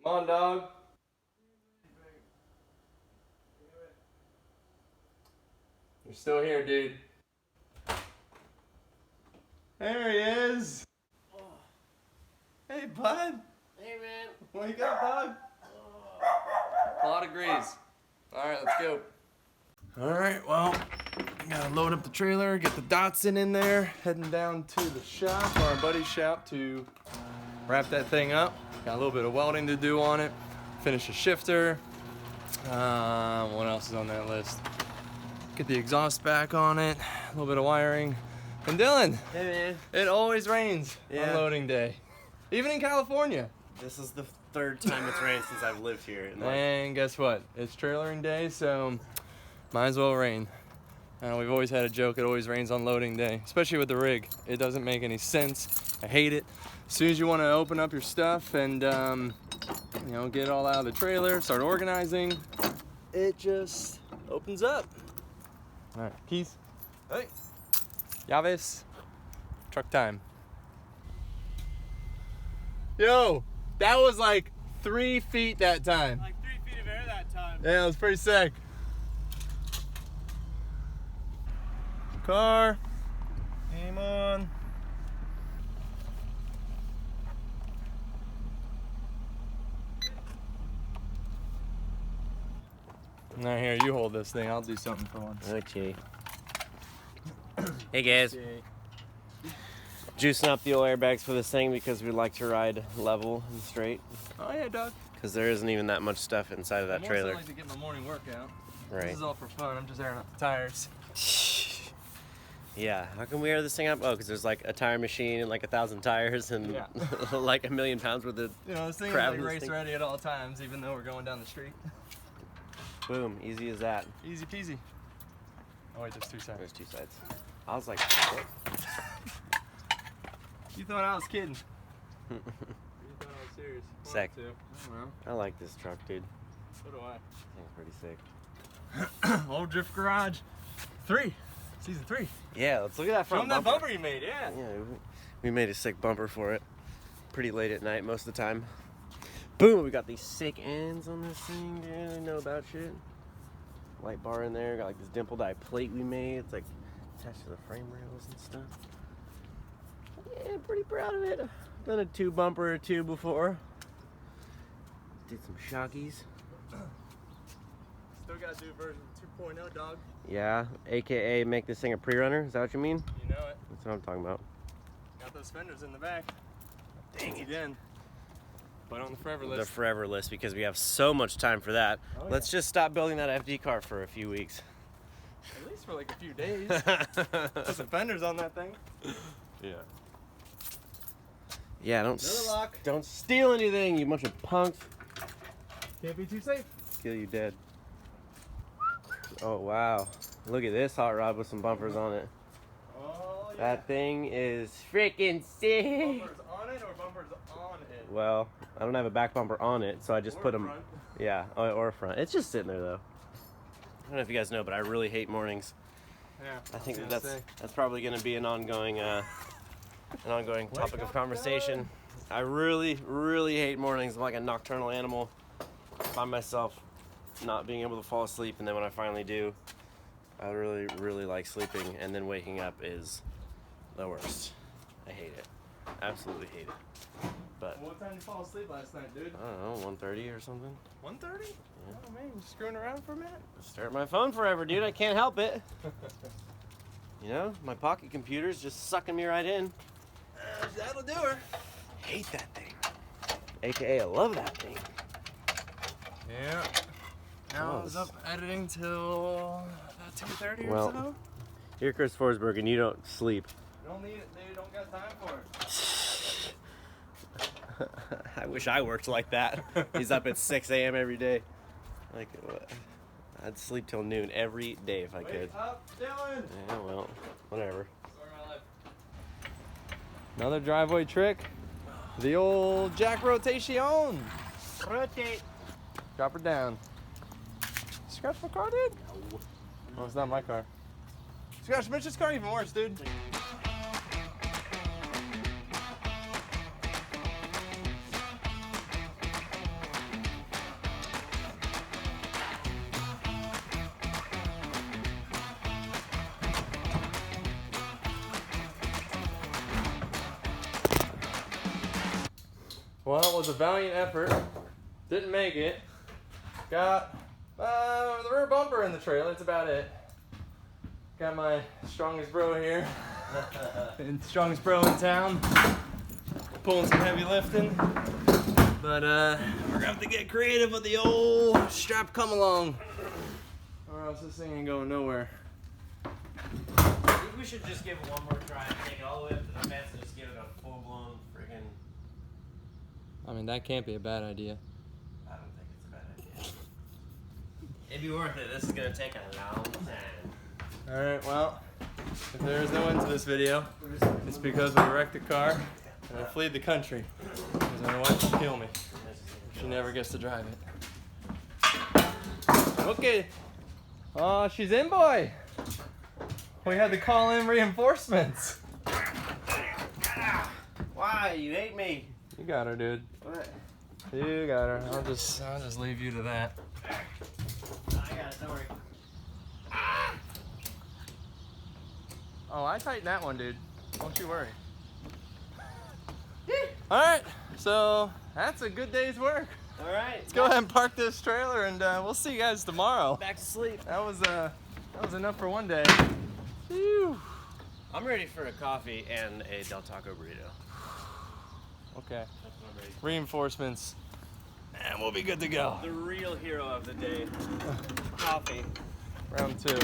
Come on, dog. You're still here, dude. There he is. Hey, bud. Hey, man. Wake up, dog. A lot of grease. All right, let's go. All right, well, we gotta load up the trailer, get the Datsun in there, heading down to the shop, or our buddy's shop, to wrap that thing up. Got a little bit of welding to do on it, finish the shifter. What else is on that list? Get the exhaust back on it, a little bit of wiring. And Dylan, Hey, man. it always rains on loading day, even in California. This is the third time it's rained since I've lived here. And guess what? It's trailering day, so might as well rain. We've always had a joke, it always rains on loading day, especially with the rig. It doesn't make any sense. I hate it. As soon as you want to open up your stuff and you know, get it all out of the trailer, start organizing, it just opens up. All right, keys. Hey. Llaves. Truck time. Yo, that was like 3 feet that time. Like 3 feet of air that time. Yeah, it was pretty sick. Car. Game on. Now here, you hold this thing. I'll do something for once. Okay. Hey, guys. Juicing up the old airbags for this thing because we like to ride level and straight. Oh yeah, dog. Because there isn't even that much stuff inside of that trailer. I like to get my morning workout. Right. This is all for fun. I'm just airing up the tires. Yeah. How can we air this thing up? Oh, because there's like a tire machine and like 1,000 tires and like 1,000,000 pounds worth of You know, this thing is crap like in this race thing. ready at all times, even though we're going down the street. Boom. Easy as that. Easy peasy. Oh wait, there's 2 sides. There's 2 sides. I was like, what? You thought I was kidding. You thought I was serious. Sick. I don't know. I like this truck, dude. So do I. Thing's pretty sick. Old Drift Garage 3. Season 3. Yeah, let's look at that Show front them that bumper. bumper you made, yeah. Yeah, we made a sick bumper for it. Pretty late at night most of the time. Boom, we got these sick ends on this thing, dude. I know about shit. Light bar in there. Got like this dimpled eye plate we made. It's like attached to the frame rails and stuff. Yeah, pretty proud of it. Done a 2 bumper or 2 before. Did some shockies. Still gotta do version 2.0, dog. Yeah, AKA make this thing a pre-runner. Is that what you mean? You know it. That's what I'm talking about. Got those fenders in the back. Dang it. Again. Put on the forever list. The forever list because we have so much time for that. Oh, Let's just stop building that FD car for a few weeks. At least for like a few days. Put some fenders on that thing. Yeah. Yeah, Another lock. don't steal anything, you bunch of punks. Can't be too safe. Kill you dead. Oh wow. Look at this hot rod with some bumpers on it. Oh, yeah. That thing is freaking sick. Bumpers on it or bumpers on it? Well, I don't have a back bumper on it, so I just Or put them. front. Yeah, or front. It's just sitting there though. I don't know if you guys know, but I really hate mornings. Yeah. I think was gonna that's probably going to be an ongoing topic of conversation. I really hate mornings. I'm like a nocturnal animal. I find myself not being able to fall asleep, and then when I finally do, I really like sleeping, and then waking up is the worst. I hate it. Absolutely hate it. But Well, what time did you fall asleep last night, dude? I don't know, 1:30 or something. 1:30? Yeah. Oh man, you screwing around for a minute? Stare at my phone forever, dude. I can't help it. You know, my pocket computer's just sucking me right in. That'll do her. Hate that thing. AKA, I love that thing. Yeah. Now I was up editing till about 2:30 or Well, so. You're Chris Forsberg and you don't sleep. Don't need it, dude. Don't got time for it. I wish I worked like that. He's up at 6 a.m. every day. Like, I'd sleep till noon every day if I could. Wake up, Dylan. Yeah, well, whatever. Story of my life. Another driveway trick. The old jack rotation. Rotate. Drop her down. Scratch my car, dude? No. Oh, it's not my car. Scratch Mitch's car, even worse, dude. Well, it was a valiant effort. Didn't make it. Got the rear bumper in the trailer. That's about it. Got my strongest bro here. Strongest bro in town. Pulling some heavy lifting. But we're gonna have to get creative with the old strap come along. Or else this thing ain't going nowhere. I think we should just give it one more try and take it all the way up to the fence and just give it a full-blown friggin'... I mean, that can't be a bad idea. I don't think it's a bad idea. It'd be worth it. This is gonna take a long time. Alright, well, if there is no end to this video, it's because we wrecked the car and I fled the country. Because my wife will kill me. She never gets to drive it. Okay. Oh, she's in, boy. We had to call in reinforcements. Why? You hate me. You got her, dude. What? You got her. I'll just leave you to that. I got it, don't worry. Oh, I tightened that one, dude. Don't you worry. Alright, so that's a good day's work. Alright. Let's go ahead and park this trailer and we'll see you guys tomorrow. Back to sleep. That was enough for one day. Whew. I'm ready for a coffee and a Del Taco burrito. Okay. That's what I'm ready for. Reinforcements. And we'll be good to go. The real hero of the day. Coffee. Round 2.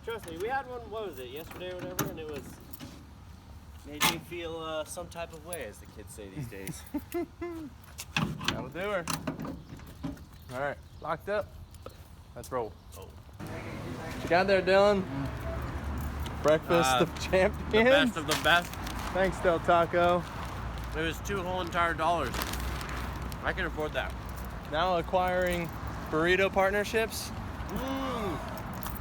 Trust me, we had one, what was it, yesterday or whatever, and it was... made me feel some type of way, as the kids say these days. That'll do her. Alright, locked up. Let's roll. Oh. What you got there, Dylan? Breakfast of champions. The best of the best. Thanks, Del Taco. It was $2 whole entire dollars. I can afford that. Now acquiring burrito partnerships.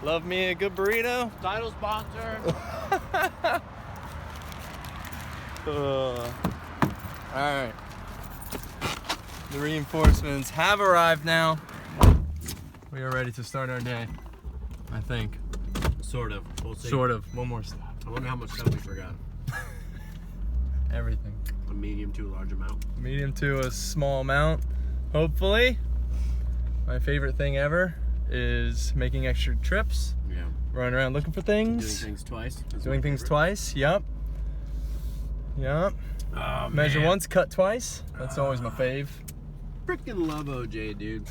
Love me a good burrito. Title sponsor. Alright. The reinforcements have arrived now. We are ready to start our day. I think. Sort of. We'll see. Sort of. One more stop. I wonder how much stuff we forgot. Everything. A medium to a large amount. Medium to a small amount. Hopefully. My favorite thing ever is making extra trips. Yeah. Running around looking for things. Doing things twice. Doing things twice. Yup. Yup. Oh, Measure man. once, cut twice. That's always my fave. Freaking love OJ, dude.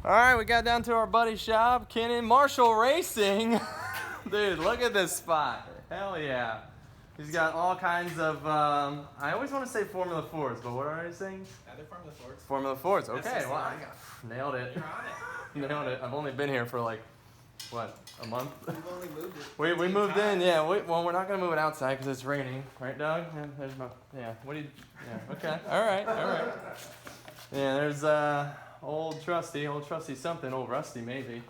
Alright, we got down to our buddy's shop, Kenan Marshall Racing. Dude, look at this spot. Hell yeah. He's got all kinds of, I always want to say Formula 4s, but what are these things? They're Formula 4s. Formula 4s, okay. That's Well, nailed it. You're on it. Nailed it. I've only been here for like, what, a month? We've only moved it. We moved in, yeah. Well, we're not going to move it outside because it's raining. Right, Doug? Yeah, there's my, yeah. What do you, yeah, okay. All right. Yeah, there's, old trusty something, old rusty maybe.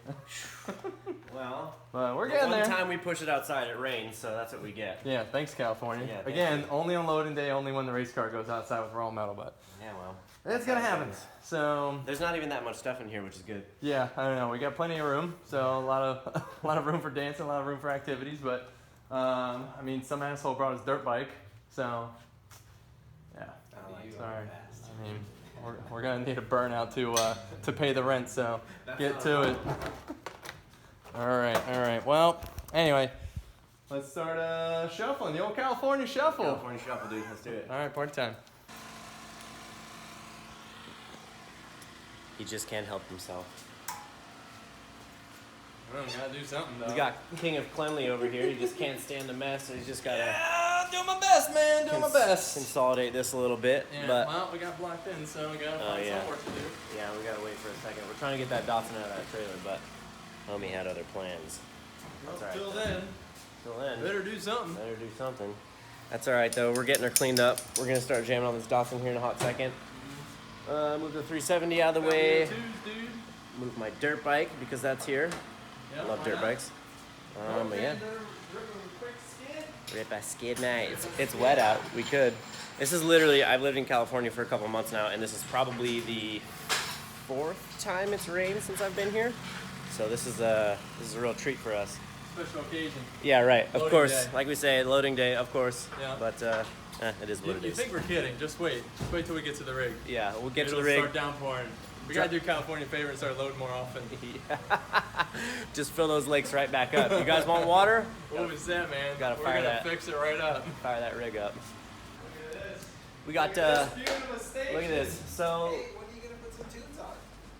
Well, But we're getting there. one time we push it outside, it rains, so that's what we get. Yeah, thanks California. Yeah, Again, only on loading day, only when the race car goes outside with raw metal, but Yeah, well. it's gonna happen. So There's not even that much stuff in here, which is good. yeah, I don't know. We got plenty of room, so a lot of room for dancing, a lot of room for activities. But I mean, some asshole brought his dirt bike, so yeah. Sorry. I mean, we're gonna need a burnout to pay the rent. So get to it. All right. Well, anyway, let's start shuffling. The old California shuffle. California shuffle, dude. Let's do it. All right, party time. He just can't help himself. Well, we gotta do something though. We got King of Cleanly over here. He just can't stand the mess, so he's just gotta doing my best, man. Doing my best. consolidate this a little bit. Yeah, but well, we got blocked in, so we gotta find some work to do. yeah, we gotta wait for a second. We're trying to get that Datsun out of that trailer, but homie had other plans. That's all right. Till then, Till then, better do something. better do something. That's all right though. We're getting her cleaned up. We're gonna start jamming on this Datsun here in a hot second. Move the 370 out of the way. Move my dirt bike because that's here. I love dirt bikes. But yeah. Rip a skid night. It's wet out. We could. This is literally, I've lived in California for a couple months now, and this is probably the 4th time it's rained since I've been here. So this is a real treat for us. Special occasion. Yeah, right. Of Loading course, day. like we say, loading day, of course. Yeah. But It is what it You is. think we're kidding? Just wait. Just wait till we get to the rig. Yeah, we'll get to It'll the rig. start downpouring. We gotta do California favor and start loading more often. Just fill those lakes right back up. You guys want water? What was that, man? Gotta fire We're gonna that. fix it right up. Fire that rig up. Look at this. We got, Look at this beautiful station. look at this. So, Hey, when are you gonna put some tunes on?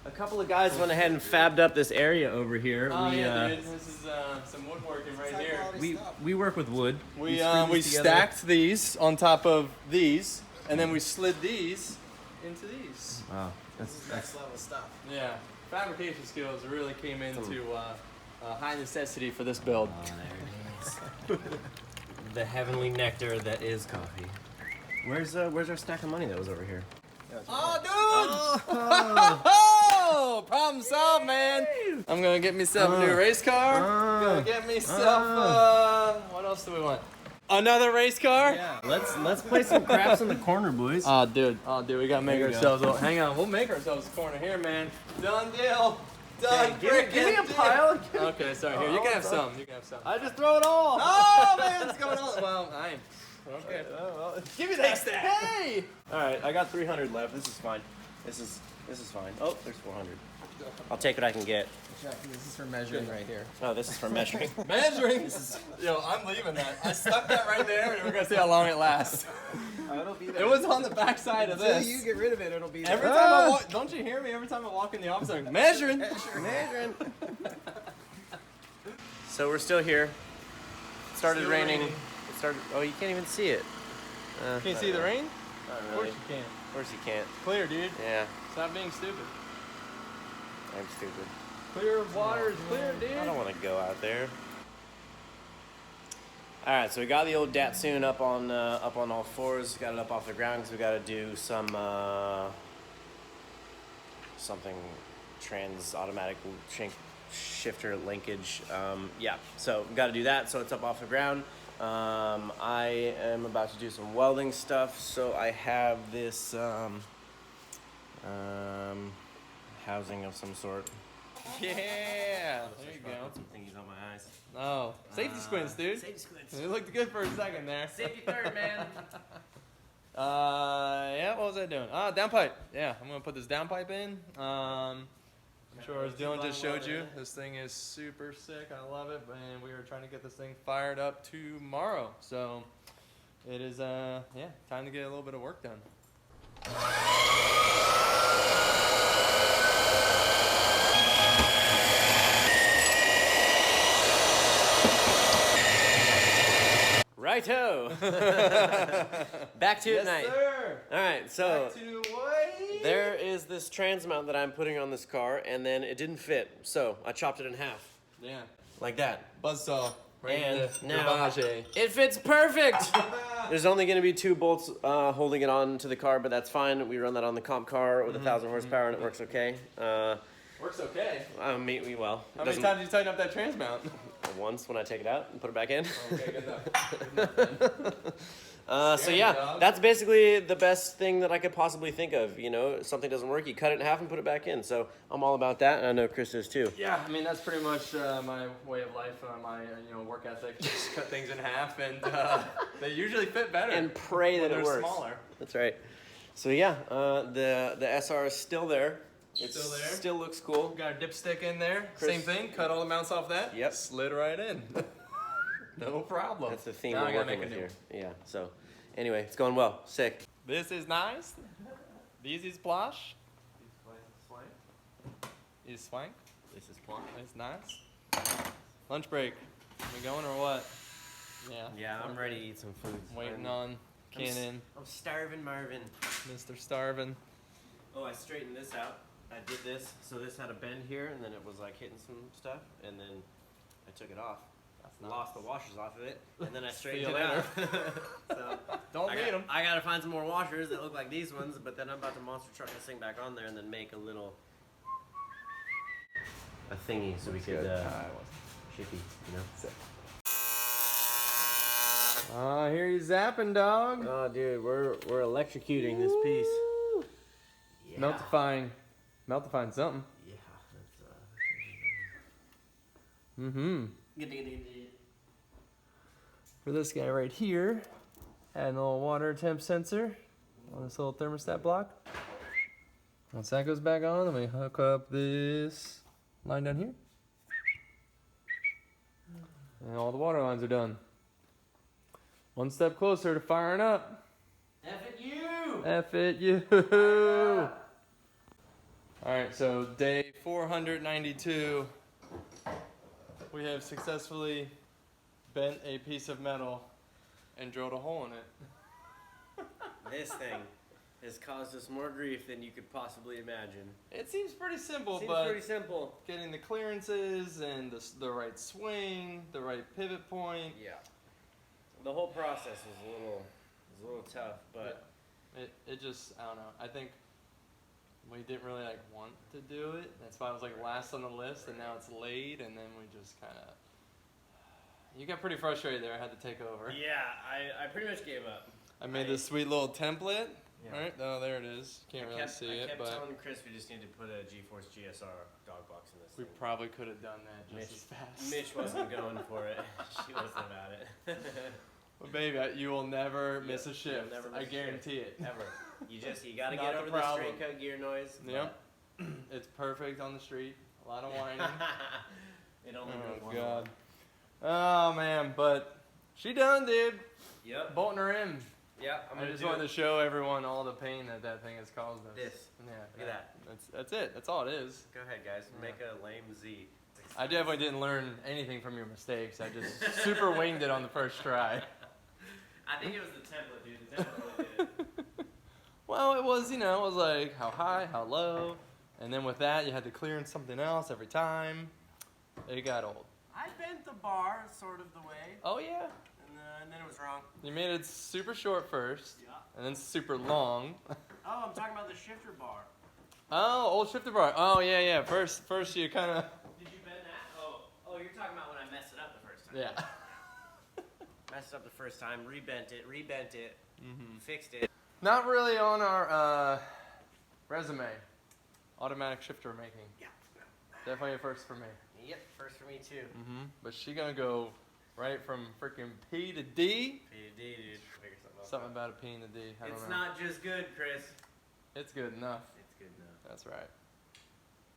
a couple of guys went ahead and fabbed up this area over here. Oh yeah, dude. This is some woodworking right here. We work with wood. We screwed we these together. stacked these on top of these, and then we slid these into these. Wow, This is next level stuff. Yeah, fabrication skills really came into high necessity for this build. Oh, there it is. The heavenly nectar that is coffee. Where's our stack of money that was over here? Oh, dude! Oh, problem solved, man. I'm gonna get myself a new race car. Gonna get myself. What else do we want? Another race car? Yeah. Let's play some craps in the corner, boys. Oh, dude, we gotta make There you ourselves. Hang on, we'll make ourselves a corner here, man. Done deal. Done. Give me a frickin' pile. deal. Okay, sorry. Here, you can have some. You can have some. I just throw it all. Oh man, what's going on? Well, I am. Okay. Give me that stack. Hey. All right, I got 300 left. This is fine. This is fine. Oh, there's 400. I'll take what I can get. Check, this is for measuring right here. Oh, this is for measuring. Measuring. Yo, I'm leaving that. I stuck that right there, and we're gonna see how long it lasts. It'll be there. It was on the back side of Until this. you get rid of it, it'll be there. Every time I walk, don't you hear me? Every time I walk in the office, I'm measuring. Measuring. So we're still here. It started Still raining. raining. It started. Oh, you can't even see it. Can you see the rain? Not Of really. course you can. Of course you can't. Clear, dude. Yeah, Stop being stupid. I'm stupid. Clear water is clear, dude. I don't want to go out there. All right, so we got the old Datsun up on all fours. Got it up off the ground because we got to do some something automatic shifter linkage. Yeah, so we got to do that. So it's up off the ground. I am about to do some welding stuff. So I have this housing of some sort. Yeah. There you go. Some thingies on my eyes. Oh, safety squints, dude. Safety squints. It looked good for a second there. Safety third, man. Yeah, what was I doing? Downpipe. Yeah, I'm gonna put this downpipe in. I'm sure as Dylan just showed you, this thing is super sick. I love it, and we are trying to get this thing fired up tomorrow. So it is, yeah, time to get a little bit of work done. Righto. Back to it night. Sir. All right, so Back to Hawaii. there is this trans mount that I'm putting on this car, and then it didn't fit, so I chopped it in half, Yeah. like that. Buzzsaw. Right And in the now garage. it fits perfect. There's only going to be 2 bolts holding it on to the car, but that's fine. We run that on the comp car with 1,000 horsepower, and it works okay. Works okay. I mean, well, it How many doesn't- times did you tighten up that trans mount? once when I take it out and put it back in. Okay, good enough. So yeah, dog. that's basically the best thing that I could possibly think of. You know, if something doesn't work, you cut it in half and put it back in. So I'm all about that, and I know Chris is too. Yeah, I mean that's pretty much my way of life, my work ethic. Just cut things in half, and they usually fit better. And pray that when it they're works. smaller. That's right. So yeah, the SR is still there. It's Still there? Still looks cool. Got a dipstick in there. Chris- Same thing. Cut all the mounts off that. Yep. Slid right in. No problem. That's the theme Now I we're gotta working make with a here. new Yeah. So anyway, it's going well. Sick. This is nice. This is plush. Is swank. This is plum. It's nice. Lunch break. We going or what? Yeah. Yeah, I'm ready to eat some food. Waiting on Cannon, I'm starving, Marvin. Mr. Starvin. Oh, I straightened this out. I did this, so this had a bend here, and then it was like hitting some stuff, and then I took it off. That's Lost the washers off of it, and then I straightened See it you out. So Don't I need them. I gotta find some more washers that look like these ones, but then I'm about to monster truck this thing back on there and then make a little thingy so we could shippy, you know. I hear you zapping, dog. Oh, dude, we're electrocuting this piece. Yeah. Meltifying something. Yeah, Mm-hmm. that's For this guy right here, Adding a little water temp sensor on this little thermostat block. Once that goes back on, then we hook up this line down here. And all the water lines are done. One step closer to firing up. F it you! F it you! Alright, so day 492. We have successfully bent a piece of metal and drilled a hole in it. This thing has caused us more grief than you could possibly imagine. It seems pretty simple, Seems but pretty simple. getting the clearances and the right swing, the right pivot point. Yeah. The whole process was a little tough, but It just, I don't know. I think we didn't really like want to do it. That's why I was like last on the list, and now it's late, and then we just kind of. You got pretty frustrated there. I had to take over. yeah, I pretty much gave up. I made this sweet little template. Yeah. Right? Oh, there it is. Can't really see I it, kept but telling Chris we just need to put a GeForce GSR dog box in this we thing. probably could have done that just as fast. Mitch wasn't going for it. She wasn't about it. But baby, you will never miss a You'll shift. never miss I a shift. guarantee it. Ever. You gotta Not get the over the problem. string cut gear noise. Yep. It's perfect on the street. A lot of whining. It only goes Oh one god. way. Oh man, but she done, dude. Yep. Bolting her in. Yeah, I'm I gonna just do wanted it. to show everyone all the pain that thing has caused us. This. Yeah. Look at that. That's it. That's all it is. Go ahead, guys. Make a lame Z. I definitely didn't learn anything from your mistakes. I just super winged it on the first try. I think it was the template, dude. The template really did it. Well, it was, it was like how high, how low, and then with that you had to clear in something else every time. It got old. I bent the bar sort of the way, Oh yeah. and then it was wrong. You made it super short first, Yeah. and then super long. Oh, I'm talking about the shifter bar. Oh, old shifter bar. Oh yeah. First you kind of. Did you bend that? Oh, you're talking about when I messed it up the first time. Yeah. Messed it up the first time, rebent it, Mm-hmm. fixed it. Not really on our resume. Automatic shifter making. Yeah. Definitely a first for me. Yep, first for me too. Mm-hmm. But she gonna go right from freaking P to D. P to D, dude. Figure something else Something out. about a P and a D. I don't It's know. not just good, Chris. It's good enough. It's good enough. That's right.